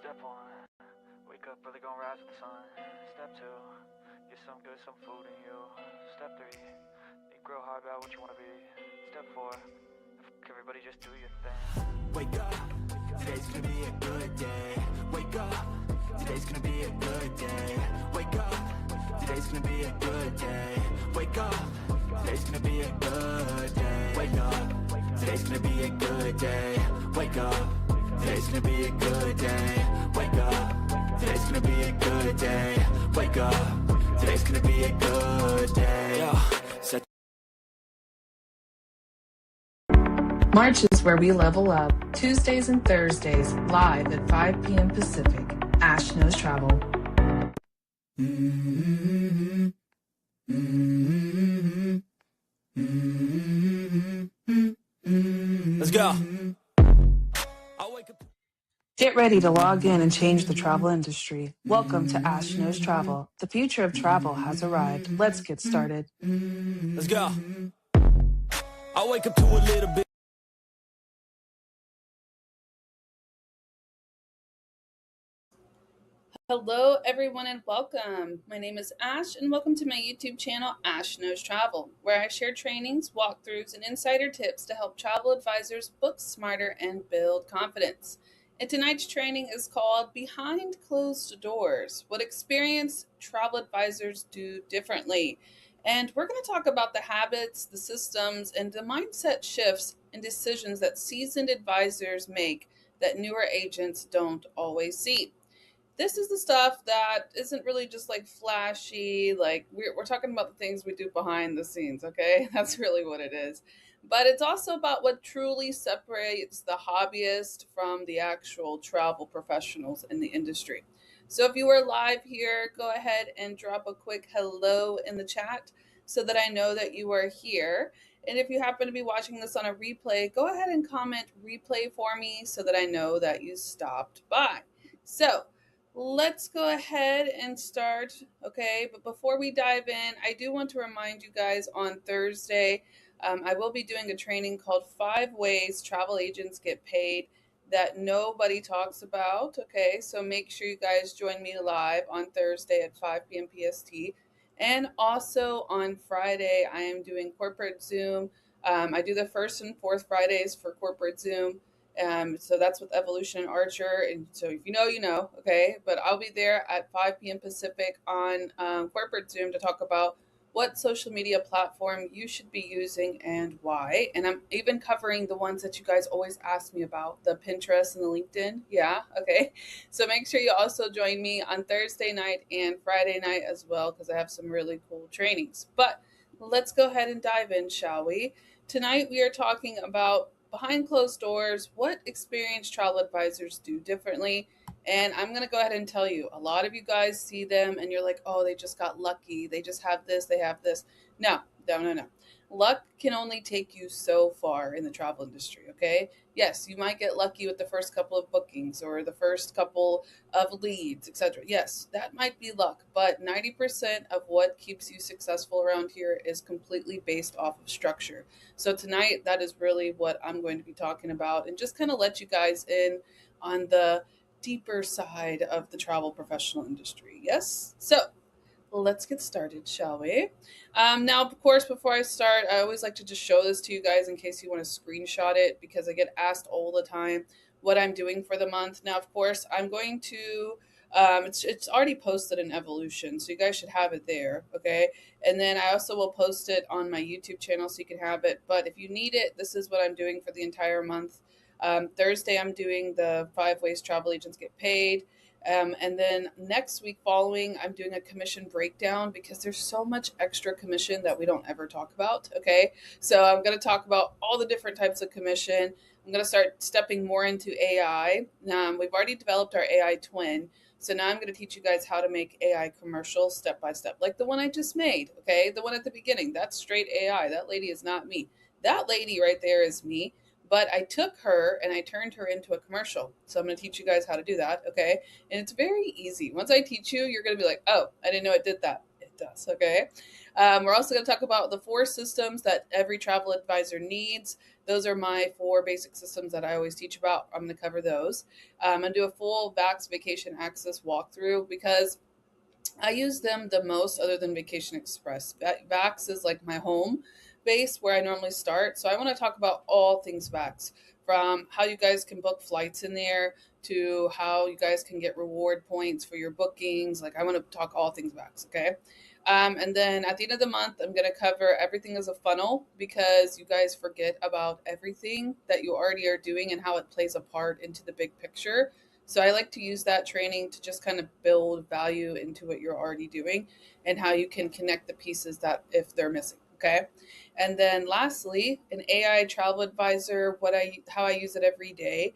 Step one, wake up early, gonna rise with the sun. Step two, get some good, some food in you. Step three, think real hard about what you wanna be. Step four, everybody just do your thing. Wake up, today's gonna be a good day. Wake up, today's gonna be a good day. Wake up, today's gonna be a good day. Wake up, today's gonna be a good day. Wake up, today's gonna be a good day. Wake up, today's gonna be a good day. Wake up, today's gonna be a good day. Wake up, today's gonna be a good day. Set March is where we level up. Tuesdays and Thursdays, live at 5 p.m. Pacific. Ash Knows Travel. Let's go. Get ready to log in and change the travel industry. Welcome to Ash Knows Travel. The future of travel has arrived. Let's get started. Let's go. I wake up to a little bit. Hello everyone and welcome. My name is Ash and welcome to my YouTube channel Ash Knows Travel, where I share trainings, walkthroughs, and insider tips to help travel advisors book smarter and build confidence. And tonight's training is called Behind Closed Doors, What Experienced Travel Advisors Do Differently. And we're going to talk about the habits, the systems, and the mindset shifts and decisions that seasoned advisors make that newer agents don't always see. This is the stuff that isn't really just like flashy, like we're talking about the things we do behind the scenes, okay? That's really what it is. But it's also about what truly separates the hobbyist from the actual travel professionals in the industry. So if you are live here, go ahead and drop a quick hello in the chat so that I know that you are here. And if you happen to be watching this on a replay, go ahead and comment replay for me so that I know that you stopped by. So let's go ahead and start, okay? But before we dive in, I do want to remind you guys on Thursday, I will be doing a training called 5 Ways Travel Agents Get Paid that nobody talks about, okay? So make sure you guys join me live on Thursday at 5 p.m. PST. And also on Friday, I am doing corporate Zoom. I do the first and fourth Fridays for corporate Zoom. So that's with Evolution and Archer. And so if you know, you know, okay? But I'll be there at 5 p.m. Pacific on corporate Zoom to talk about what social media platform you should be using and why. And I'm even covering the ones that you guys always ask me about, the Pinterest and the LinkedIn. Yeah, okay. So make sure you also join me on Thursday night and Friday night as well, because I have some really cool trainings. But let's go ahead and dive in, shall we? Tonight we are talking about behind closed doors, what experienced travel advisors do differently. And I'm going to go ahead and tell you, a lot of you guys see them and you're like, oh, they just got lucky. They just have this, they have this. No. Luck can only take you so far in the travel industry, okay? Yes, you might get lucky with the first couple of bookings or the first couple of leads, etc. Yes, that might be luck, but 90% of what keeps you successful around here is completely based off of structure. So tonight, that is really what I'm going to be talking about and just kind of let you guys in on the deeper side of the travel professional industry. Yes? So let's get started, shall we? Now, of course, before I start, I always like to just show this to you guys in case you want to screenshot it, because I get asked all the time what I'm doing for the month. Now, of course, I'm going to, it's already posted in Evolution, so you guys should have it there, okay? And then I also will post it on my YouTube channel so you can have it. But if you need it, this is what I'm doing for the entire month. Thursday, I'm doing the 5 Ways Travel Agents Get Paid. And then next week following, I'm doing a commission breakdown because there's so much extra commission that we don't ever talk about. Okay. So I'm going to talk about all the different types of commission. I'm going to start stepping more into AI. We've already developed our AI twin. So now I'm going to teach you guys how to make AI commercials step by step, like the one I just made. Okay. The one at the beginning, that's straight AI. That lady is not me. That lady right there is me. But I took her and I turned her into a commercial. So I'm going to teach you guys how to do that, okay? And it's very easy. Once I teach you, you're going to be like, oh, I didn't know it did that. does. Okay. We're also going to talk about the 4 systems that every travel advisor needs. Those are my 4 basic systems that I always teach about. I'm going to cover those. I'm going to do a full VAX Vacation Access walkthrough because I use them the most other than Vacation Express. Vax is like my home base where I normally start. So I want to talk about all things Vax, from how you guys can book flights in there to how you guys can get reward points for your bookings. Like I want to talk all things Vax, okay? And then at the end of the month, I'm going to cover everything as a funnel because you guys forget about everything that you already are doing and how it plays a part into the big picture. So I like to use that training to just kind of build value into what you're already doing and how you can connect the pieces that if they're missing. Okay. And then lastly, an AI travel advisor, how I use it every day.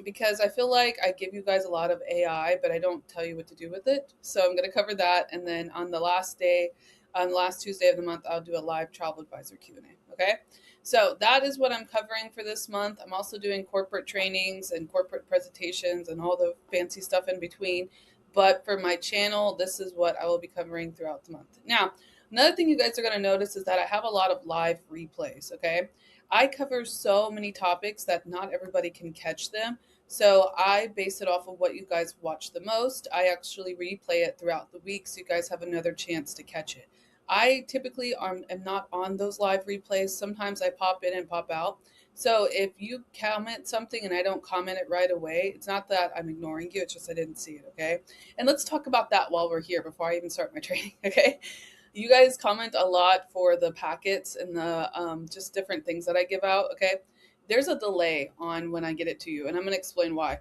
Because I feel like I give you guys a lot of AI, but I don't tell you what to do with it. So I'm going to cover that. And then on the last Tuesday of the month, I'll do a live travel advisor Q&A. Okay. So that is what I'm covering for this month. I'm also doing corporate trainings and corporate presentations and all the fancy stuff in between. But for my channel, this is what I will be covering throughout the month. Now, another thing you guys are going to notice is that I have a lot of live replays, okay? I cover so many topics that not everybody can catch them. So I base it off of what you guys watch the most. I actually replay it throughout the week so you guys have another chance to catch it. I typically am not on those live replays. Sometimes I pop in and pop out. So if you comment something and I don't comment it right away, it's not that I'm ignoring you. It's just I didn't see it, okay? And let's talk about that while we're here before I even start my training, okay? You guys comment a lot for the packets and the just different things that I give out, okay? There's a delay on when I get it to you, and I'm going to explain why.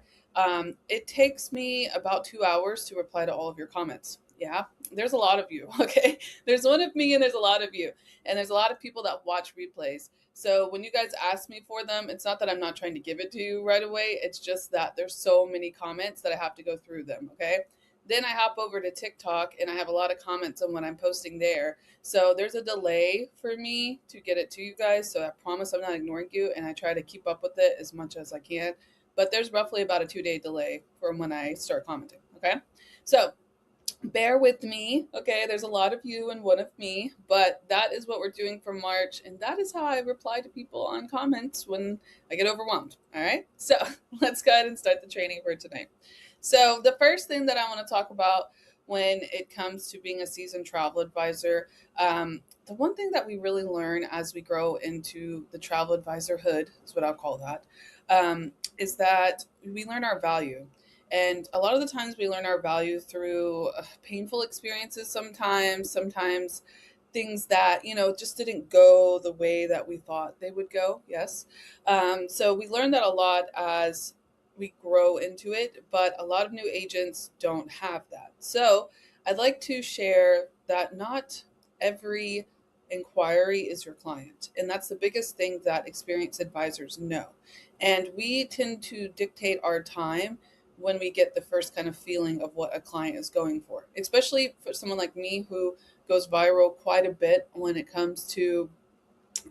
It takes me about 2 hours to reply to all of your comments. Yeah, there's a lot of you, okay? There's one of me and there's a lot of you. And there's a lot of people that watch replays. So when you guys ask me for them, it's not that I'm not trying to give it to you right away. It's just that there's so many comments that I have to go through them, okay? Then I hop over to TikTok and I have a lot of comments on what I'm posting there. So there's a delay for me to get it to you guys. So I promise I'm not ignoring you and I try to keep up with it as much as I can. But there's roughly about a 2-day delay from when I start commenting, okay? So bear with me, okay? There's a lot of you and one of me, but that is what we're doing for March, and that is how I reply to people on comments when I get overwhelmed, all right? So let's go ahead and start the training for tonight. So the first thing that I want to talk about when it comes to being a seasoned travel advisor, the one thing that we really learn as we grow into the travel advisor hood, is what I'll call that, is that we learn our value. And a lot of the times we learn our value through painful experiences sometimes things that, just didn't go the way that we thought they would go. Yes. So we learn that a lot as we grow into it, but a lot of new agents don't have that. So I'd like to share that not every inquiry is your client. And that's the biggest thing that experienced advisors know. And we tend to dictate our time when we get the first kind of feeling of what a client is going for, especially for someone like me who goes viral quite a bit when it comes to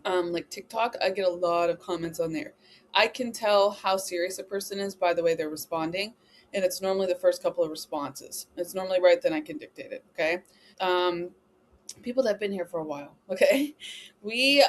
like TikTok. I get a lot of comments on there. I can tell how serious a person is by the way they're responding, and it's normally the first couple of responses. It's normally right then I can dictate it, okay? People that have been here for a while, okay? We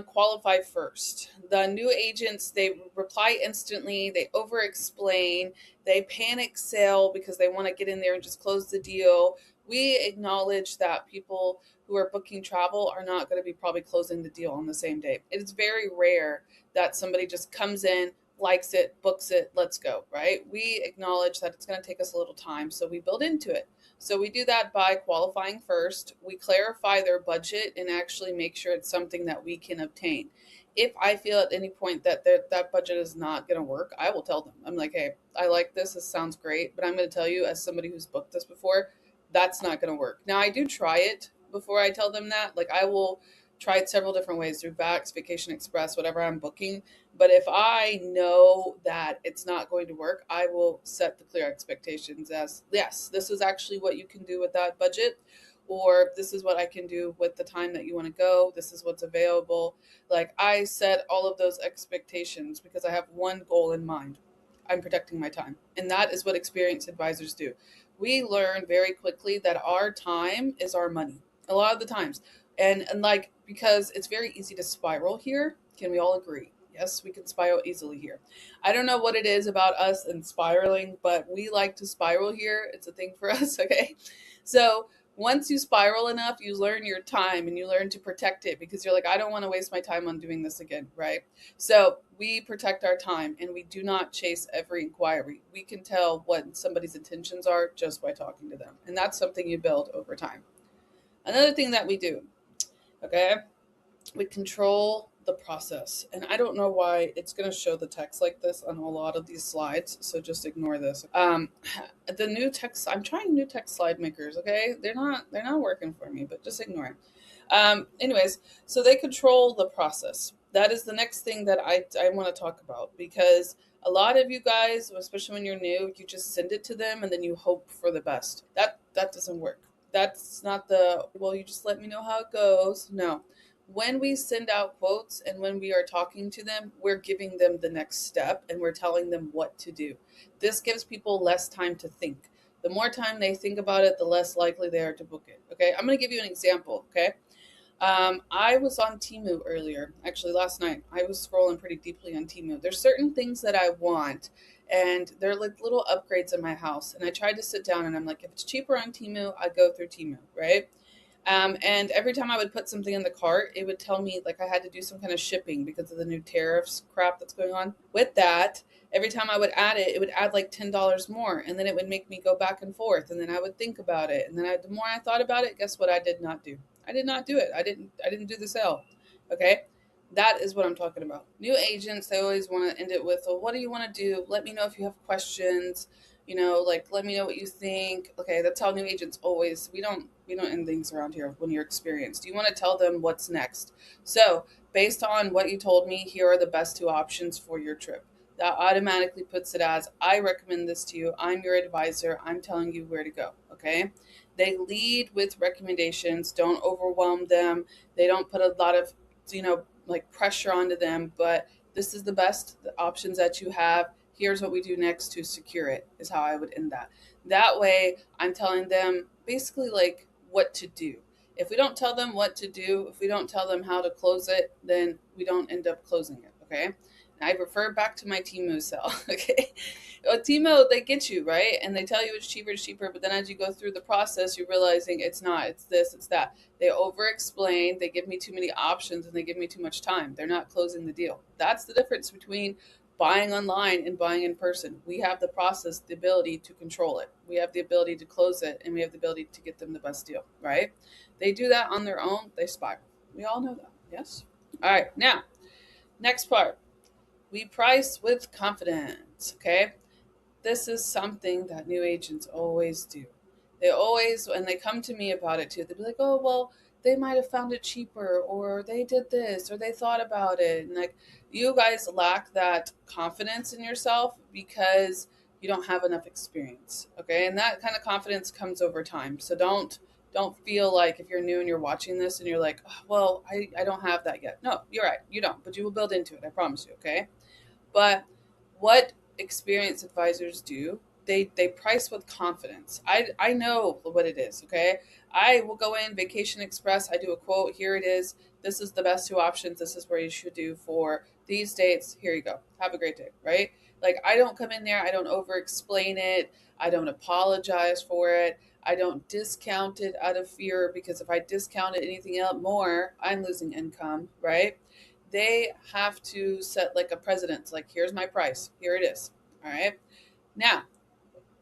qualify first. The new agents, they reply instantly, they over explain, they panic sell because they want to get in there and just close the deal. We acknowledge that people who are booking travel are not going to be probably closing the deal on the same day. It is very rare that somebody just comes in, likes it, books it, let's go, right? We acknowledge that it's going to take us a little time, so we build into it. So we do that by qualifying first. We clarify their budget and actually make sure it's something that we can obtain. If I feel at any point that that budget is not going to work, I will tell them. I'm like, hey, I like this. This sounds great. But I'm going to tell you, as somebody who's booked this before, that's not going to work. Now, I do try it before I tell them that. Like, I will try it several different ways through Vax, Vacation Express, whatever I'm booking. But if I know that it's not going to work, I will set the clear expectations as, yes, this is actually what you can do with that budget, or this is what I can do with the time that you want to go. This is what's available. Like, I set all of those expectations because I have one goal in mind. I'm protecting my time. And that is what experienced advisors do. we learn very quickly that our time is our money a lot of the times. And like, because it's very easy to spiral here. Can we all agree? Yes, we can spiral easily here. I don't know what it is about us and spiraling, but we like to spiral here. It's a thing for us, okay? So once you spiral enough, you learn your time and you learn to protect it because you're like, I don't want to waste my time on doing this again, right? So we protect our time and we do not chase every inquiry. We can tell what somebody's intentions are just by talking to them. And that's something you build over time. Another thing that we do, okay, we control the process. And I don't know why it's going to show the text like this on a lot of these slides, so just ignore this. The new text, I'm trying new text slide makers, okay? They're not working for me, but just ignore it. Anyways, so they control the process. That is the next thing that I want to talk about, because a lot of you guys, especially when you're new, you just send it to them and then you hope for the best. That doesn't work. That's not the, well, you just let me know how it goes. No. When we send out quotes and when we are talking to them, we're giving them the next step and we're telling them what to do. This gives people less time to think. The more time they think about it, the less likely they are to book it. Okay, I'm going to give you an example. Okay, I was on Temu earlier, actually last night. I was scrolling pretty deeply on Temu. There's certain things that I want, and they're like little upgrades in my house. And I tried to sit down and I'm like, if it's cheaper on Temu, I go through Temu, right? And every time I would put something in the cart, it would tell me like I had to do some kind of shipping because of the new tariffs crap that's going on. With that, every time I would add it, it would add like $10 more, and then it would make me go back and forth, and then I would think about it, and then the more I thought about it, guess what? I did not do. I did not do it. I didn't do the sale. Okay. That is what I'm talking about. New agents, they always want to end it with, well, what do you want to do? Let me know if you have questions. Like, let me know what you think. Okay, that's how new agents always, we don't end things around here when you're experienced. You want to tell them what's next. So based on what you told me, here are the best two options for your trip. That automatically puts it as, I recommend this to you. I'm your advisor. I'm telling you where to go. Okay. They lead with recommendations. Don't overwhelm them. They don't put a lot of, like pressure onto them, but this is the best options that you have. Here's what we do next to secure it, is how I would end that. That way, I'm telling them basically like what to do. If we don't tell them what to do, if we don't tell them how to close it, then we don't end up closing it, okay? And I refer back to my Temu sell, okay? Temu, they get you, right? And they tell you it's cheaper, but then as you go through the process, you're realizing it's not, it's this, it's that. They over-explain, they give me too many options, and they give me too much time. They're not closing the deal. That's the difference between buying online and buying in person. We have the process, the ability to control it. We have the ability to close it, and we have the ability to get them the best deal, right? They do that on their own, they spiral. We all know that, yes? All right, now, next part. We price with confidence, okay? This is something that new agents always do. They always, when they come to me about it too, they'll be like, oh, well, they might have found it cheaper, or they did this, or they thought about it. And like, you guys lack that confidence in yourself because you don't have enough experience. Okay. And that kind of confidence comes over time. So don't feel like if you're new and you're watching this and you're like, oh, well, I don't have that yet. No, you're right. You don't, but you will build into it. I promise you. Okay. But what experienced advisors do, they price with confidence. I know what it is, okay? I will go in Vacation Express, I do a quote, here it is. This is the best two options. This is where you should do for these dates. Here you go. Have a great day, right? Like, I don't come in there, I don't over explain it, I don't apologize for it. I don't discount it out of fear, because if I discount it anything else more, I'm losing income, right? They have to set like a precedence, like, here's my price, here it is. All right. Now,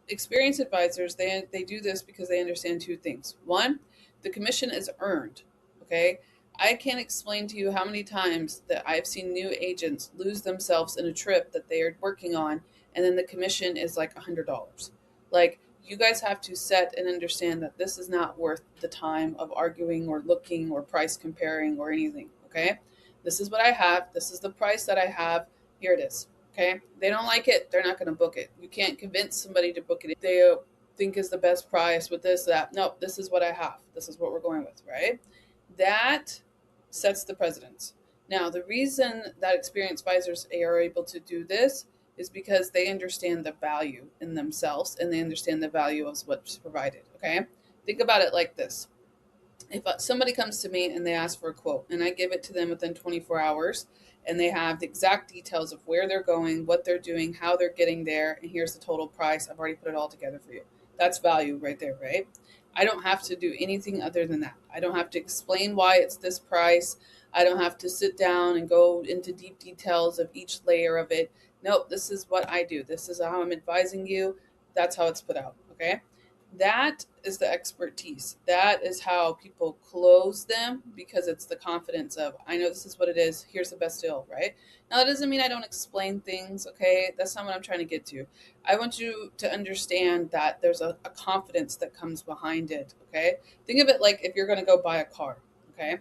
experienced advisors, they do this because they understand two things. One, the commission is earned. Okay. I can't explain to you how many times that I've seen new agents lose themselves in a trip that they are working on, and then the commission is like $100. Like, you guys have to set and understand that this is not worth the time of arguing or looking or price comparing or anything. Okay. This is what I have. This is the price that I have. Here it is. Okay. They don't like it, they're not going to book it. You can't convince somebody to book it if they think is the best price with this, that. No, this is what I have. This is what we're going with, right? That sets the precedence. Now, the reason that experienced advisors are able to do this is because they understand the value in themselves and they understand the value of what's provided. Okay, think about it like this. If somebody comes to me and they ask for a quote and I give it to them within 24 hours and they have the exact details of where they're going, what they're doing, how they're getting there, and here's the total price, I've already put it all together for you. That's value right there, right? I don't have to do anything other than that. I don't have to explain why it's this price. I don't have to sit down and go into deep details of each layer of it. Nope, this is what I do. This is how I'm advising you. That's how it's put out, okay? That is the expertise. That is how people close them, because it's the confidence of, I know this is what it is. Here's the best deal, right? Now, that doesn't mean I don't explain things, okay? That's not what I'm trying to get to. I want you to understand that there's a confidence that comes behind it, okay? Think of it like if you're going to go buy a car, okay?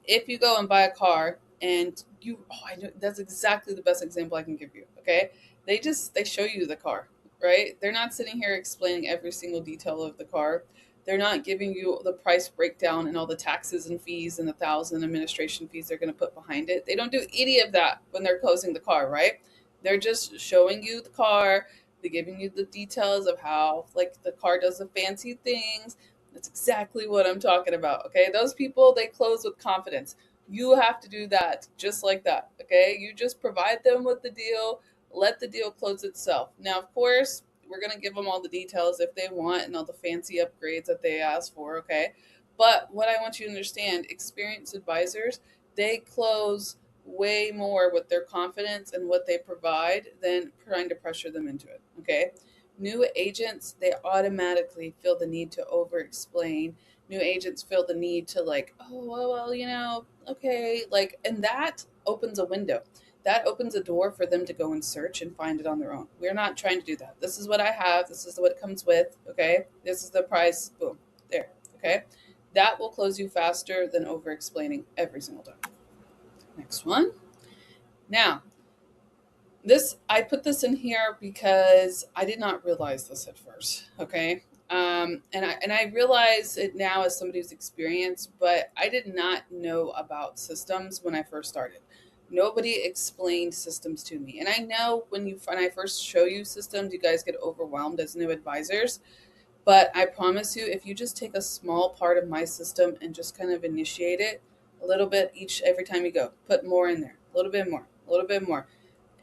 If you go and buy a car and I know that's exactly the best example I can give you, okay? They show you the car, right? They're not sitting here explaining every single detail of the car. They're not giving you the price breakdown and all the taxes and fees and 1,000 administration fees they're going to put behind it. They don't do any of that when they're closing the car, right? They're just showing you the car. They're giving you the details of how, like, the car does the fancy things. That's exactly what I'm talking about, okay? Those people, they close with confidence. You have to do that just like that, okay? You just provide them with the deal, let the deal close itself. Now, of course, we're going to give them all the details if they want and all the fancy upgrades that they ask for, okay? But what I want you to understand, experienced advisors, they close way more with their confidence and what they provide than trying to pressure them into it, okay? New agents, they automatically feel the need to over explain. New agents feel the need to, like, oh, well, okay, like, and that opens a window. That opens a door for them to go and search and find it on their own. We're not trying to do that. This is what I have. This is what it comes with. Okay. This is the price. Boom. There. Okay. That will close you faster than over explaining every single time. Next one. Now, I put this in here because I did not realize this at first. Okay. And I realize it now as somebody who's experienced, but I did not know about systems when I first started. Nobody explained systems to me. And I know when I first show you systems, you guys get overwhelmed as new advisors. But I promise you, if you just take a small part of my system and just kind of initiate it a little bit every time you go, put more in there, a little bit more, a little bit more.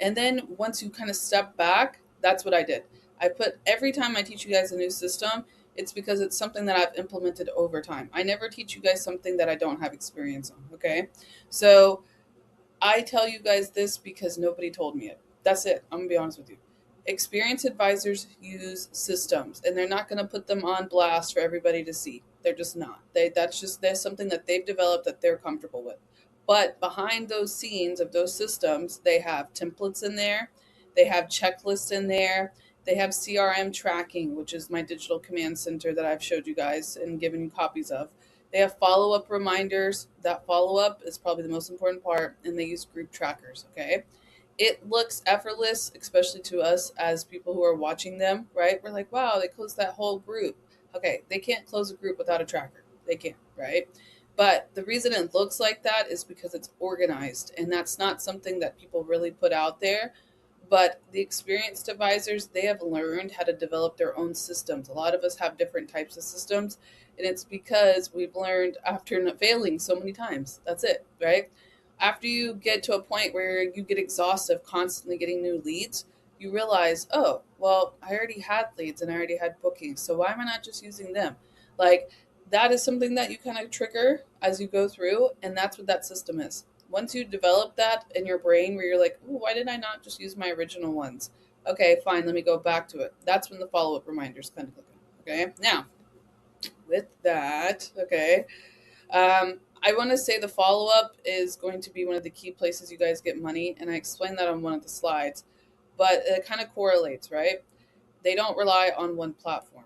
And then once you kind of step back, that's what I did. I put, every time I teach you guys a new system, it's because it's something that I've implemented over time. I never teach you guys something that I don't have experience on. Okay. So I tell you guys this because nobody told me it. That's it. I'm going to be honest with you. Experienced advisors use systems, and they're not going to put them on blast for everybody to see. They're just not. There's something that they've developed that they're comfortable with. But behind those scenes of those systems, they have templates in there. They have checklists in there. They have CRM tracking, which is my digital command center that I've showed you guys and given you copies of. They have follow-up reminders. That follow-up is probably the most important part, and they use group trackers, okay? It looks effortless, especially to us as people who are watching them, right? We're like, wow, they closed that whole group. Okay, they can't close a group without a tracker. They can't, right? But the reason it looks like that is because it's organized, and that's not something that people really put out there. But the experienced advisors, they have learned how to develop their own systems. A lot of us have different types of systems, and it's because we've learned after failing so many times. That's it, right? After you get to a point where you get exhaustive constantly getting new leads, you realize, oh, well, I already had leads and I already had bookings, so why am I not just using them? Like, that is something that you kind of trigger as you go through, and that's what that system is. Once you develop that in your brain where you're like, oh, why did I not just use my original ones? Okay, fine, let me go back to it. That's when the follow-up reminders kind of click in. Okay, now, with that, okay, I want to say the follow-up is going to be one of the key places you guys get money, and I explained that on one of the slides, but it kind of correlates, right? They don't rely on one platform,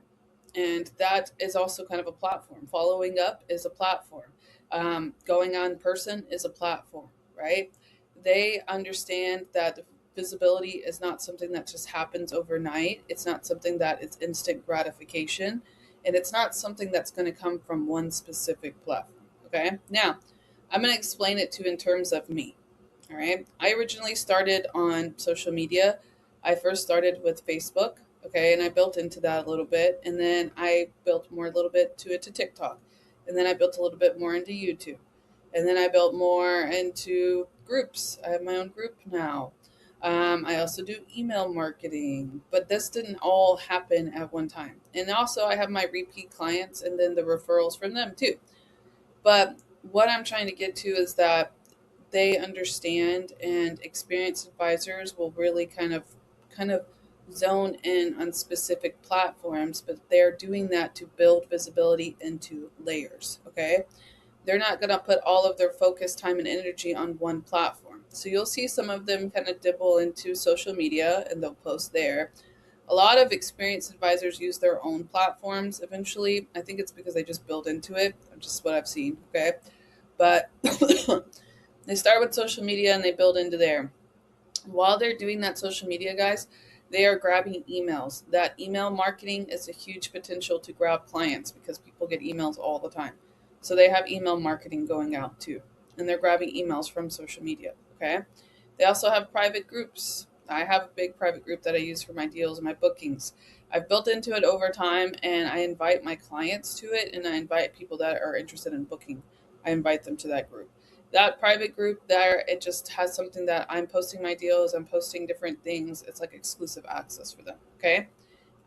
and that is also kind of a platform. Following up is a platform. Going on person is a platform, right? They understand that visibility is not something that just happens overnight. It's not something that is instant gratification, and it's not something that's going to come from one specific platform. Okay, now I'm going to explain it to in terms of me. All right, I originally started on social media I first started with Facebook, okay, and I built into that a little bit, and then I built more a little bit to TikTok, and then I built a little bit more into YouTube, and then I built more into groups. I have my own group now. I also do email marketing, but this didn't all happen at one time. And also, I have my repeat clients and then the referrals from them too. But what I'm trying to get to is that they understand, and experienced advisors will really kind of zone in on specific platforms, but they're doing that to build visibility into layers. Okay, they're not going to put all of their focus, time, and energy on one platform. So you'll see some of them kind of dibble into social media and they'll post there. A lot of experienced advisors use their own platforms eventually. I think it's because they just build into it, just what I've seen. Okay, but they start with social media and they build into there. While they're doing that social media, guys, they are grabbing emails. That email marketing is a huge potential to grab clients because people get emails all the time. So they have email marketing going out too. And they're grabbing emails from social media. Okay. They also have private groups. I have a big private group that I use for my deals and my bookings. I've built into it over time, and I invite my clients to it, and I invite people that are interested in booking. I invite them to that group. That private group there, it just has something that I'm posting my deals, I'm posting different things. It's like exclusive access for them. Okay.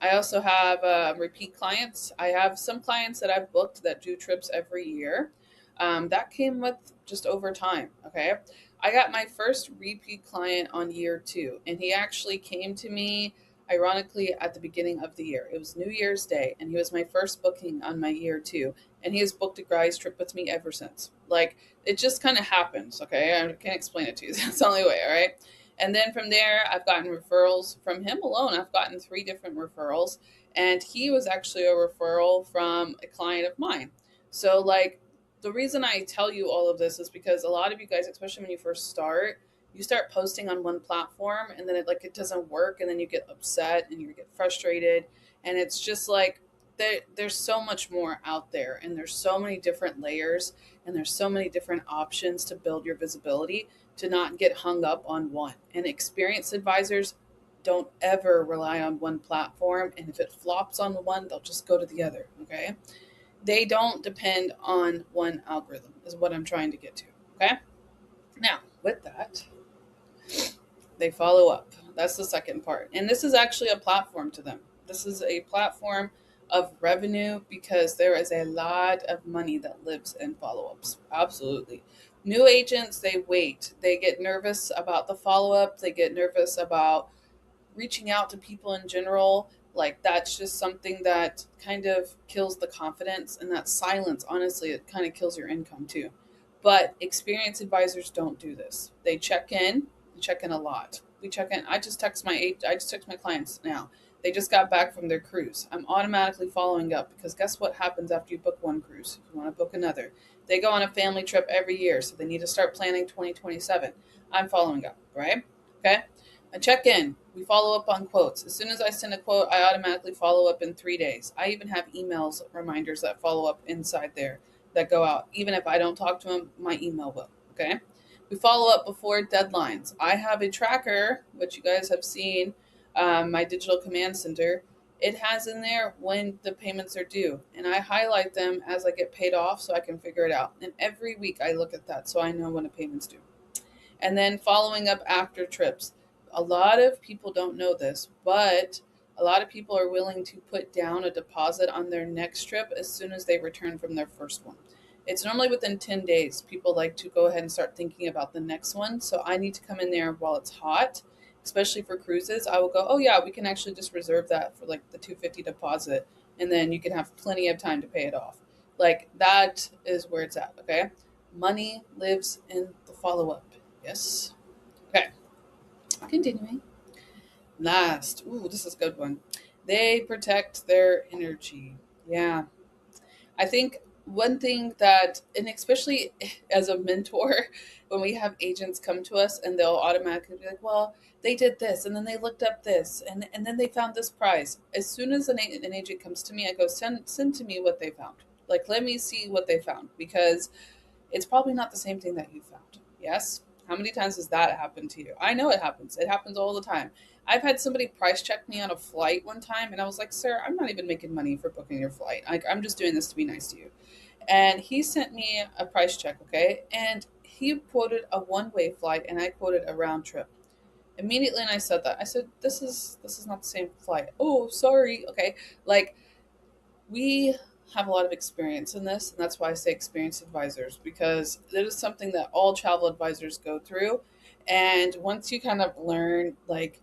I also have repeat clients. I have some clients that I've booked that do trips every year. That came with just over time. Okay. I got my first repeat client on year 2, and he actually came to me ironically at the beginning of the year. It was New Year's Day, and he was my first booking on my year 2. And he has booked a guy's trip with me ever since. Like, it just kind of happens. Okay. I can't explain it to you. That's the only way. All right. And then from there, I've gotten referrals from him alone. I've gotten 3 different referrals. And he was actually a referral from a client of mine. So, like, the reason I tell you all of this is because a lot of you guys, especially when you first start, you start posting on one platform and then it doesn't work, and then you get upset and you get frustrated. And it's just like, there's so much more out there, and there's so many different layers, and there's so many different options to build your visibility, to not get hung up on one. And experienced advisors don't ever rely on one platform. And if it flops on one, they'll just go to the other. Okay. They don't depend on one algorithm, is what I'm trying to get to. Okay. Now, with that, they follow up. That's the second part. And this is actually a platform to them. This is a platform of revenue because there is a lot of money that lives in follow ups. Absolutely. New agents, they wait. They get nervous about the follow up. They get nervous about reaching out to people in general. Like, that's just something that kind of kills the confidence, and that silence, honestly, it kind of kills your income too. But experienced advisors don't do this. They check in a lot. We check in. I just text my clients now. They just got back from their cruise. I'm automatically following up because guess what happens after you book one cruise? If you want to book another, they go on a family trip every year, so they need to start planning 2027. I'm following up, right? Okay. I check in. We follow up on quotes. As soon as I send a quote, I automatically follow up in 3 days. I even have emails reminders that follow up inside there that go out. Even if I don't talk to them, my email will. Okay. We follow up before deadlines. I have a tracker, which you guys have seen, my digital command center. It has in there when the payments are due, and I highlight them as I get paid off so I can figure it out. And every week I look at that so I know when a payment's due. And then following up after trips. A lot of people don't know this, but a lot of people are willing to put down a deposit on their next trip as soon as they return from their first one. It's normally within 10 days. People like to go ahead and start thinking about the next one. So I need to come in there while it's hot, especially for cruises. I will go, oh yeah, we can actually just reserve that for like the 250 deposit, and then you can have plenty of time to pay it off. Like, that is where it's at. Okay. Money lives in the follow up. Yes. Okay. Continuing. Last. Ooh, this is a good one. They protect their energy. Yeah. I think one thing that, and especially as a mentor, when we have agents come to us and they'll automatically be like, well, they did this, and then they looked up this, and then they found this price. As soon as an agent comes to me, I go, send to me what they found. Like, let me see what they found, because it's probably not the same thing that you found. Yes? How many times has that happened to you? I know it happens. It happens all the time. I've had somebody price check me on a flight one time, and I was like, "Sir, I'm not even making money for booking your flight. Like, I'm just doing this to be nice to you." And he sent me a price check, okay? And he quoted a one-way flight, and I quoted a round trip. Immediately, and I said that. I said, "This is not the same flight." Oh, sorry. Okay, like we have a lot of experience in this, and that's why I say experienced advisors, because it is something that all travel advisors go through. And once you kind of learn like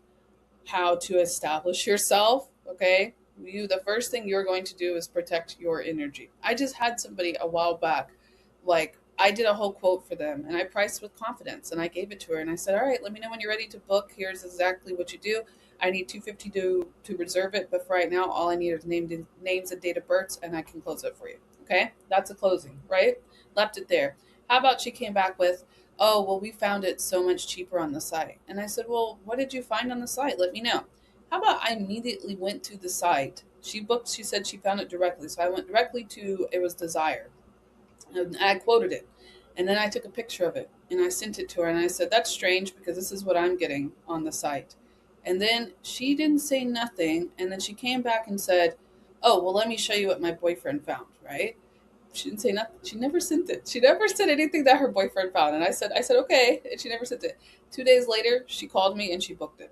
how to establish yourself, okay, the first thing you're going to do is protect your energy. I just had somebody a while back, like I did a whole quote for them and I priced with confidence and I gave it to her and I said, "All right, let me know when you're ready to book. Here's exactly what you do. I need 250 to reserve it, but for right now all I need is names and date of births and I can close it for you." Okay? That's a closing, right? Left it there. How about she came back with, "Oh, well, we found it so much cheaper on the site." And I said, "Well, what did you find on the site? Let me know." How about I immediately went to the site? She said she found it directly. So I went directly to, it was Desire. And I quoted it. And then I took a picture of it and I sent it to her and I said, "That's strange because this is what I'm getting on the site." And then she didn't say nothing. And then she came back and said, "Oh, well, let me show you what my boyfriend found," right? She didn't say nothing. She never sent it. She never said anything that her boyfriend found. And I said, "Okay." And she never sent it. 2 days later, she called me and she booked it.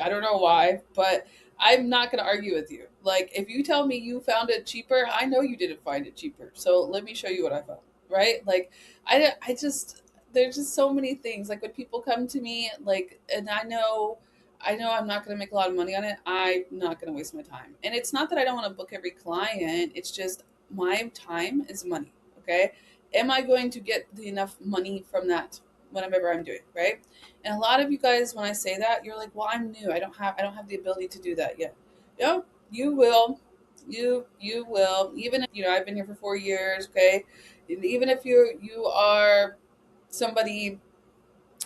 I don't know why, but I'm not going to argue with you. Like, if you tell me you found it cheaper, I know you didn't find it cheaper. So let me show you what I found, right? Like, I just, there's just so many things. Like, when people come to me, like, and I know I'm not going to make a lot of money on it. I'm not going to waste my time. And it's not that I don't want to book every client. It's just my time is money. Okay. Am I going to get the enough money from that whatever I'm doing, right? And a lot of you guys, when I say that, you're like, "Well, I'm new. I don't have the ability to do that yet." No, you will. You will. Even if, I've been here for 4 years, okay? And even if you are somebody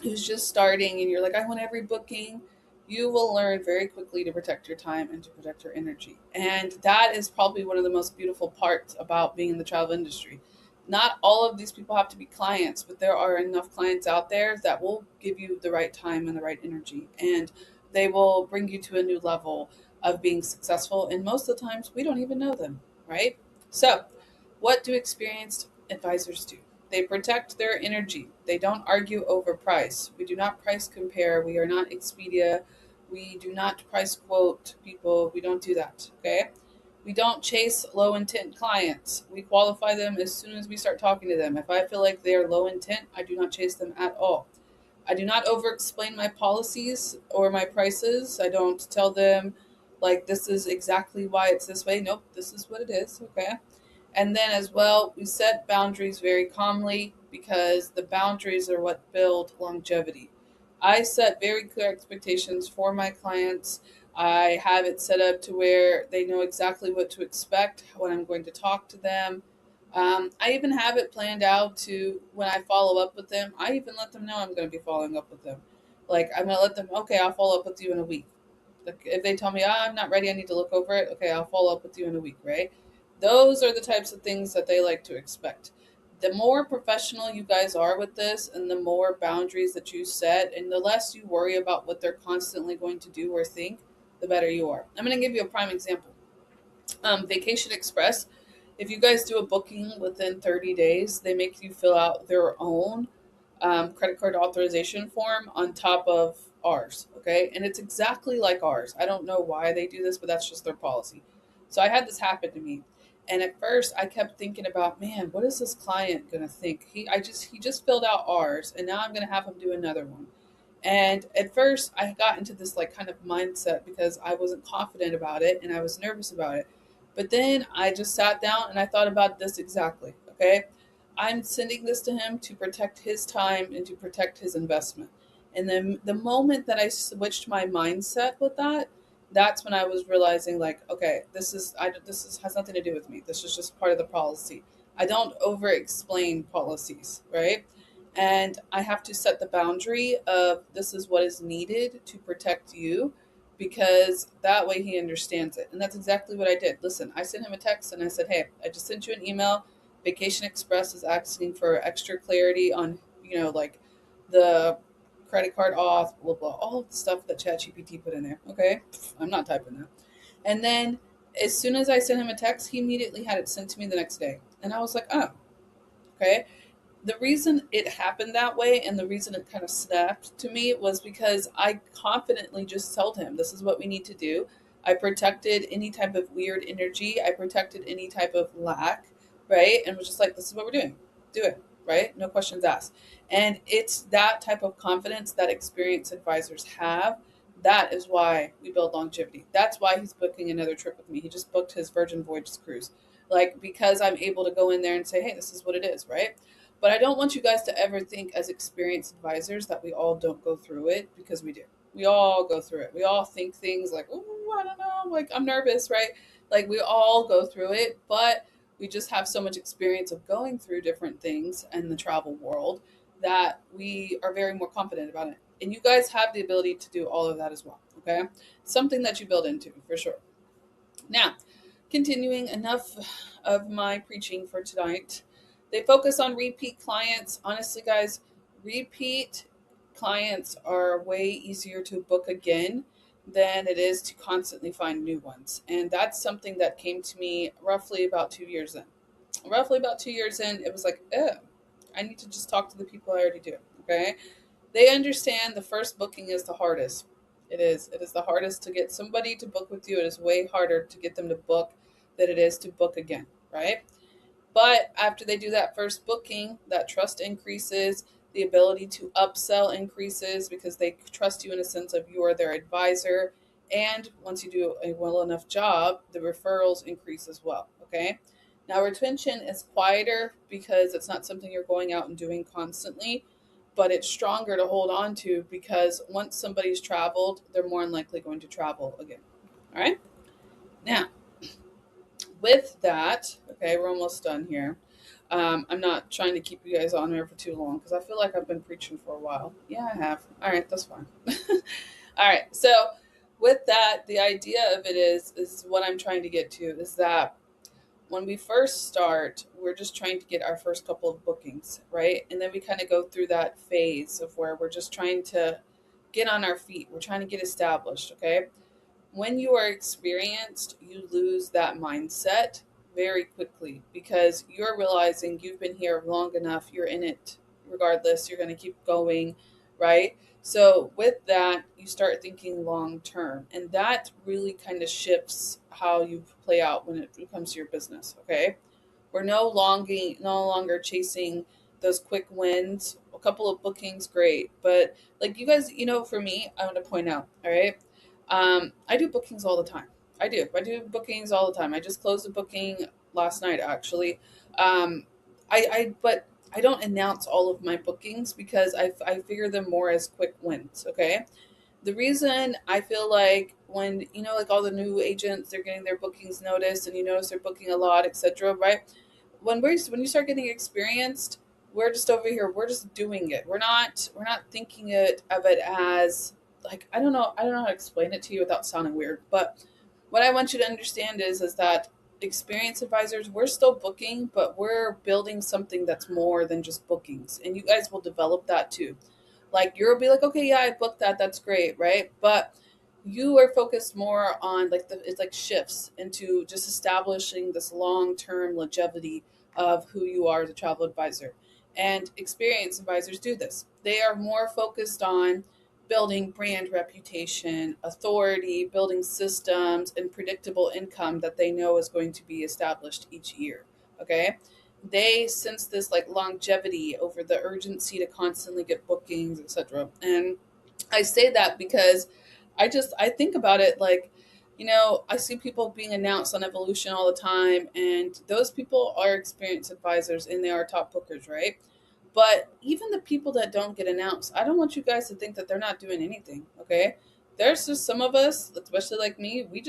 who's just starting and you're like, "I want every booking," you will learn very quickly to protect your time and to protect your energy. And that is probably one of the most beautiful parts about being in the travel industry. Not all of these people have to be clients, but there are enough clients out there that will give you the right time and the right energy. And they will bring you to a new level of being successful. And most of the times, we don't even know them, right? So, what do experienced advisors do? They protect their energy. They don't argue over price. We do not price compare. We are not Expedia. We do not price quote people. We don't do that. Okay. We don't chase low intent clients. We qualify them as soon as we start talking to them. If I feel like they are low intent, I do not chase them at all. I do not over explain my policies or my prices. I don't tell them, like, this is exactly why it's this way. Nope, this is what it is. Okay. And then as well, we set boundaries very calmly because the boundaries are what build longevity. I set very clear expectations for my clients. I have it set up to where they know exactly what to expect when I'm going to talk to them. I even have it planned out to when I follow up with them. I even let them know I'm going to be following up with them. Like, I'm going to let them, "Okay, I'll follow up with you in a week." Like, if they tell me, I'm not ready, I need to look over it, "Okay, I'll follow up with you in a week," right? Those are the types of things that they like to expect. The more professional you guys are with this and the more boundaries that you set and the less you worry about what they're constantly going to do or think, the better you are. I'm going to give you a prime example. Vacation Express, if you guys do a booking within 30 days, they make you fill out their own credit card authorization form on top of ours. Okay. And it's exactly like ours. I don't know why they do this, but that's just their policy. So I had this happen to me. And at first I kept thinking about, man, what is this client going to think? He just filled out ours and now I'm going to have him do another one. And at first I got into this like kind of mindset because I wasn't confident about it and I was nervous about it. But then I just sat down and I thought about this exactly. Okay. I'm sending this to him to protect his time and to protect his investment. And then the moment that I switched my mindset with that, that's when I was realizing, like, okay, this is has nothing to do with me. This is just part of the policy. I don't over explain policies, right? And I have to set the boundary of this is what is needed to protect you because that way he understands it. And that's exactly what I did. Listen, I sent him a text and I said, "Hey, I just sent you an email. Vacation Express is asking for extra clarity on, like the credit card auth, blah, blah, all of the stuff that ChatGPT put in there. Okay. I'm not typing that. And then as soon as I sent him a text, he immediately had it sent to me the next day. And I was like, oh, okay. The reason it happened that way and the reason it kind of snapped to me was because I confidently just told him, this is what we need to do. I protected any type of weird energy. I protected any type of lack, right? And was just like, this is what we're doing. Do it, right? No questions asked. And it's that type of confidence that experienced advisors have. That is why we build longevity. That's why he's booking another trip with me. He just booked his Virgin Voyages cruise. Like, because I'm able to go in there and say, hey, this is what it is, right? But I don't want you guys to ever think as experienced advisors that we all don't go through it, because we do. We all go through it. We all think things like, oh, I don't know, like I'm nervous, right? Like we all go through it, but we just have so much experience of going through different things in the travel world that we are very more confident about it. And you guys have the ability to do all of that as well, okay? Something that you build into for sure. Now, continuing, enough of my preaching for tonight. They focus on repeat clients. Honestly, guys, repeat clients are way easier to book again than it is to constantly find new ones. And that's something that came to me roughly about 2 years in. Roughly about 2 years in, it was like, oh, I need to just talk to the people I already do. Okay. They understand the first booking is the hardest. It is. It is the hardest to get somebody to book with you. It is way harder to get them to book than it is to book again, right? But after they do that first booking, that trust increases, the ability to upsell increases because they trust you in a sense of you are their advisor. And once you do a well enough job, the referrals increase as well. Okay. Now, retention is quieter because it's not something you're going out and doing constantly, but it's stronger to hold on to because once somebody's traveled, they're more than likely going to travel again. All right. Now, with that, okay, we're almost done here. I'm not trying to keep you guys on here for too long because I feel like I've been preaching for a while. Yeah, I have. All right, that's fine. All right, so with that, the idea of it is what I'm trying to get to is that when we first start, we're just trying to get our first couple of bookings, right? And then we kind of go through that phase of where we're just trying to get on our feet. We're trying to get established, okay? When you are experienced, you lose that mindset very quickly because you're realizing you've been here long enough, you're in it regardless, you're going to keep going, right? So with that, you start thinking long term, and that really kind of shifts how you play out when it comes to your business, okay? We're no longer chasing those quick wins. A couple of bookings, great, but like you guys, for me, I want to point out, all right? I do bookings all the time. I do bookings all the time. I just closed a booking last night, actually. But I don't announce all of my bookings because I figure them more as quick wins. Okay. The reason I feel like when, like all the new agents, they're getting their bookings noticed and you notice they're booking a lot, etc. Right. When you start getting experienced, we're just over here. We're just doing it. We're not thinking of it as like, I don't know how to explain it to you without sounding weird, but what I want you to understand is that experienced advisors, we're still booking, but we're building something that's more than just bookings. And you guys will develop that too. Like you'll be like, okay, yeah, I booked that. That's great. Right. But you are focused more on it's like shifts into just establishing this long-term longevity of who you are as a travel advisor. And experienced advisors do this. They are more focused on building brand reputation, authority, building systems, and predictable income that they know is going to be established each year. Okay. They sense this like longevity over the urgency to constantly get bookings, etc. And I say that because I think about it like, I see people being announced on Evolution all the time, and those people are experienced advisors and they are top bookers, right? But even the people that don't get announced, I don't want you guys to think that they're not doing anything, okay? There's just some of us, especially like me, we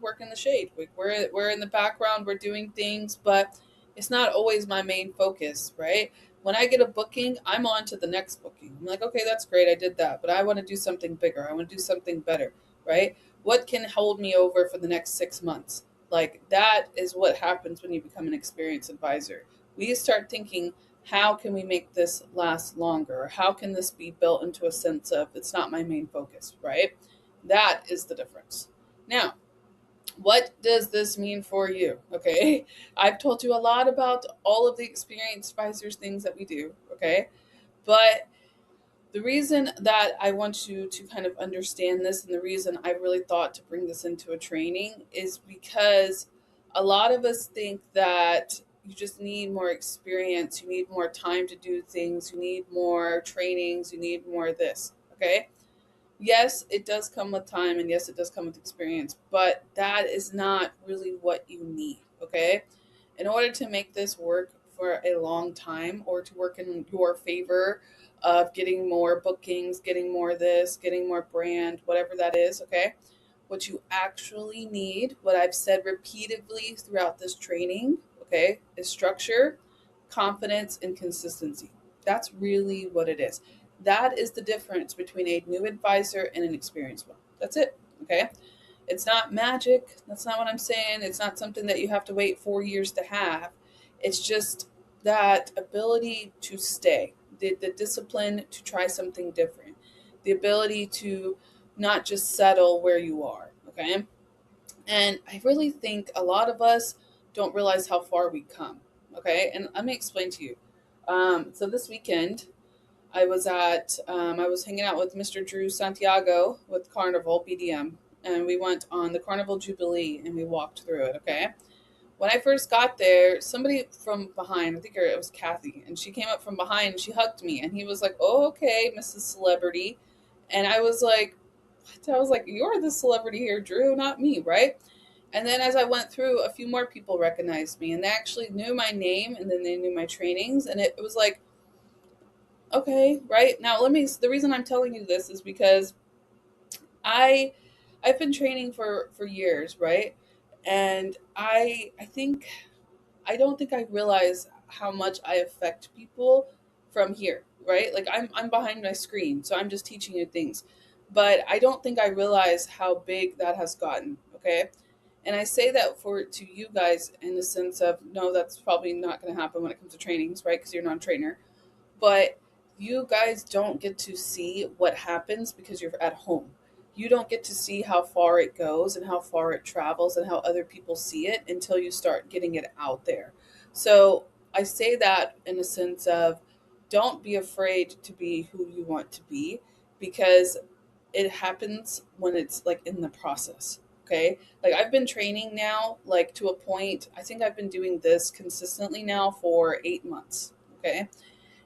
work in the shade. We're in the background, we're doing things, but it's not always my main focus, right? When I get a booking, I'm on to the next booking. I'm like, okay, that's great, I did that, but I want to do something bigger. I want to do something better, right? What can hold me over for the next 6 months? Like that is what happens when you become an experienced advisor. We start thinking how can we make this last longer? How can this be built into a sense of it's not my main focus, right? That is the difference. Now, what does this mean for you? Okay. I've told you a lot about all of the experienced advisors things that we do. Okay. But the reason that I want you to kind of understand this, and the reason I really thought to bring this into a training, is because a lot of us think that you just need more experience, you need more time to do things, you need more trainings, you need more of this. Okay. Yes, it does come with time, and yes, it does come with experience, but that is not really what you need. Okay. In order to make this work for a long time, or to work in your favor of getting more bookings, getting more this, getting more brand, whatever that is, okay? What you actually need, what I've said repeatedly throughout this training, okay, is structure, confidence, and consistency. That's really what it is. That is the difference between a new advisor and an experienced one. That's it, okay? It's not magic. That's not what I'm saying. It's not something that you have to wait 4 years to have. It's just that ability to stay, the discipline to try something different, the ability to not just settle where you are. Okay. And I really think a lot of us don't realize how far we come. Okay. And let me explain to you. So this weekend, I was hanging out with Mr. Drew Santiago with Carnival BDM, and we went on the Carnival Jubilee and we walked through it. Okay. When I first got there, somebody from behind, I think it was Kathy, and she came up from behind and she hugged me, and he was like, "Oh, okay, Mrs. Celebrity," and I was like, "What?" I was like, "You're the celebrity here, Drew, not me, right?" And then as I went through, a few more people recognized me, and they actually knew my name, and then they knew my trainings, and it was like, okay, right now, the reason I'm telling you this is because I I've been training for years, right? And I think I don't think I realize how much I affect people from here, right? Like I'm behind my screen, so I'm just teaching you things. But I don't think I realize how big that has gotten, okay? And I say that for to you guys in the sense of no, that's probably not going to happen when it comes to trainings, right? Because you're not a trainer, but you guys don't get to see what happens because you're at home. You don't get to see how far it goes and how far it travels and how other people see it until you start getting it out there. So I say that in a sense of don't be afraid to be who you want to be, because it happens when it's like in the process. Okay. Like I've been training now, like to a point, I think I've been doing this consistently now for 8 months. Okay.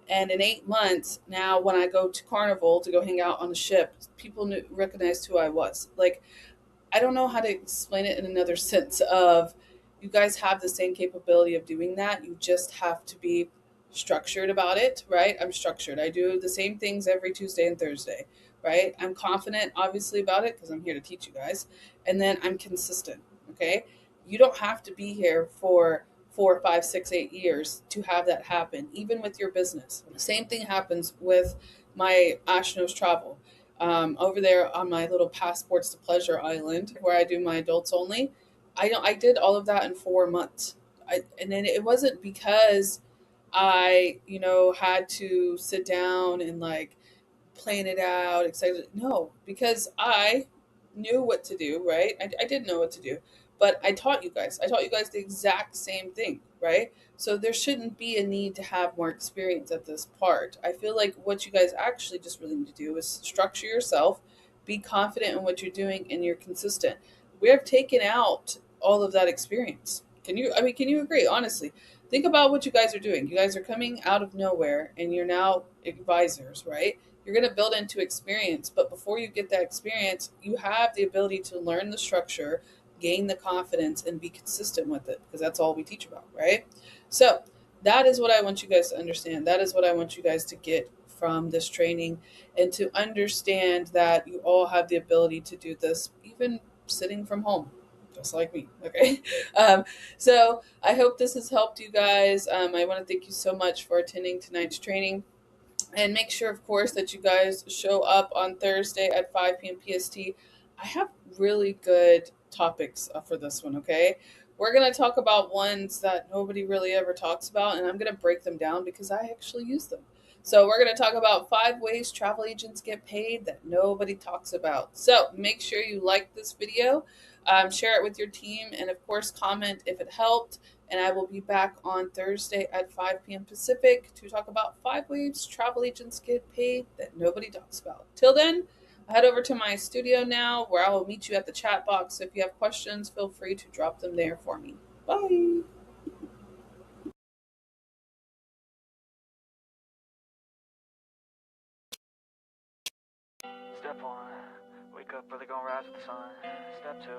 And in 8 months now, when I go to Carnival to go hang out on a ship, people recognized who I was. Like, I don't know how to explain it in another sense of you guys have the same capability of doing that. You just have to be structured about it, right? I'm structured. I do the same things every Tuesday and Thursday, right? I'm confident, obviously, about it because I'm here to teach you guys. And then I'm consistent, okay? You don't have to be here for 4, 5, 6, 8 years to have that happen, even with your business. The same thing happens with my Ash Knows Travel. Over there on my little passports to pleasure island where I do my adults only, I did all of that in 4 months. And then it wasn't because I had to sit down and like plan it out, excited. No, because I knew what to do, right? I did know what to do, but I taught you guys. I taught you guys the exact same thing, right? So there shouldn't be a need to have more experience at this part. I feel like what you guys actually just really need to do is structure yourself, be confident in what you're doing, and you're consistent. We have taken out all of that experience. Can you agree, honestly? Think about what you guys are doing. You guys are coming out of nowhere and you're now advisors, right? You're going to build into experience, but before you get that experience, you have the ability to learn the structure, gain the confidence, and be consistent with it, because that's all we teach about, right? So that is what I want you guys to understand. That is what I want you guys to get from this training, and to understand that you all have the ability to do this even sitting from home, just like me. Okay. um, so I hope this has helped you guys. I want to thank you so much for attending tonight's training. And make sure, of course, that you guys show up on Thursday at 5 p.m. PST. I have really good topics for this one, okay? We're going to talk about ones that nobody really ever talks about, and I'm going to break them down because I actually use them. So, we're going to talk about 5 ways travel agents get paid that nobody talks about. So, make sure you like this video, share it with your team, and of course, comment if it helped. And I will be back on Thursday at 5 p.m. Pacific to talk about 5 ways travel agents get paid that nobody talks about. Till then, head over to my studio now where I will meet you at the chat box. So if you have questions, feel free to drop them there for me. Bye. Step 1, wake up early, gonna rise with the sun. Step 2,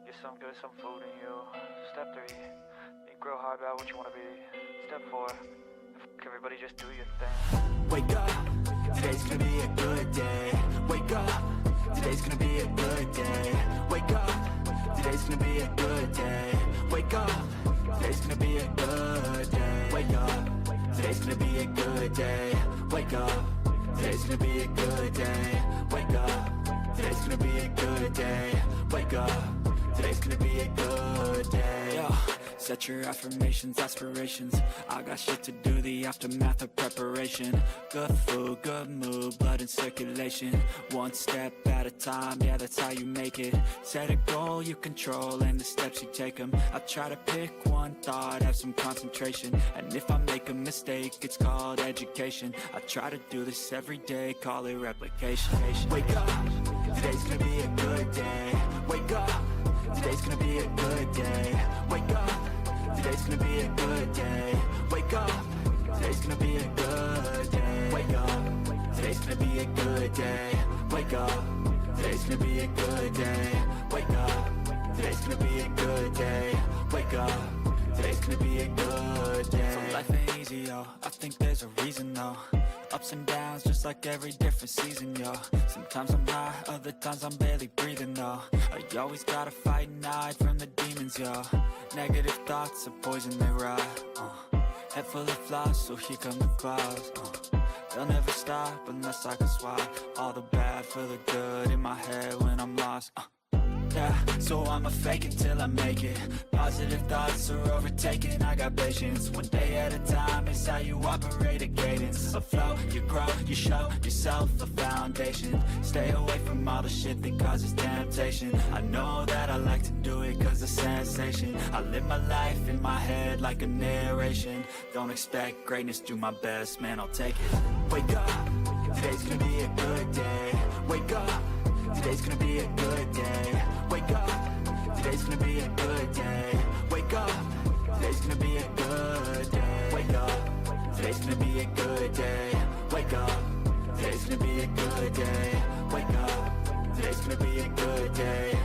get some food in you. Step 3, think real hard about what you wanna be. Step 4, everybody just do your thing. Wake up, today's gonna be a good day. Wake up, today's gonna be a good day. Wake up, today's gonna be a good day. Wake up, today's gonna be a good day. Wake up, today's gonna be a good day. Wake up, today's gonna be a good day. Wake up, today's gonna be a good day. Wake up, today's gonna be a good day. Yo, set your affirmations, aspirations. I got shit to do, the aftermath of preparation. Good food, good mood, blood in circulation. One step at a time, yeah, that's how you make it. Set a goal you control and the steps you take them. I try to pick one thought, have some concentration. And if I make a mistake, it's called education. I try to do this every day, call it replication. Wake up, today's gonna be a good day. Wake up, today's gonna be a good day. Wake up, today's gonna be a good day. Wake up, today's gonna be a good day. Wake up, today's gonna be a good day. Wake up, today's gonna be a good day. Wake up, today's gonna be a good day. Wake up, today's gonna be a good day. So life ain't easy, yo, I think there's a reason though. Ups and downs, just like every different season, yo. Sometimes I'm high, other times I'm barely breathing, though. I always gotta fight and hide from the demons, yo. Negative thoughts are poison, they rot. Head full of flies, so here come the clouds. They'll never stop unless I can swap all the bad for the good in my head when I'm lost. Yeah, so I'ma fake it till I make it. Positive thoughts are overtaken, I got patience. One day at a time, it's how you operate a cadence. A flow, you grow, you show yourself a foundation. Stay away from all the shit that causes temptation. I know that I like to do it cause it's sensation. I live my life in my head like a narration. Don't expect greatness, do my best, man, I'll take it. Wake up, today's gonna be a good day. Wake up, today's gonna be a good day. Wake up, today's gonna be a good day. Wake up, today's gonna be a good day. Wake up, today's gonna be a good day. Wake up, today's gonna be a good day. Wake up, today's gonna be a good day.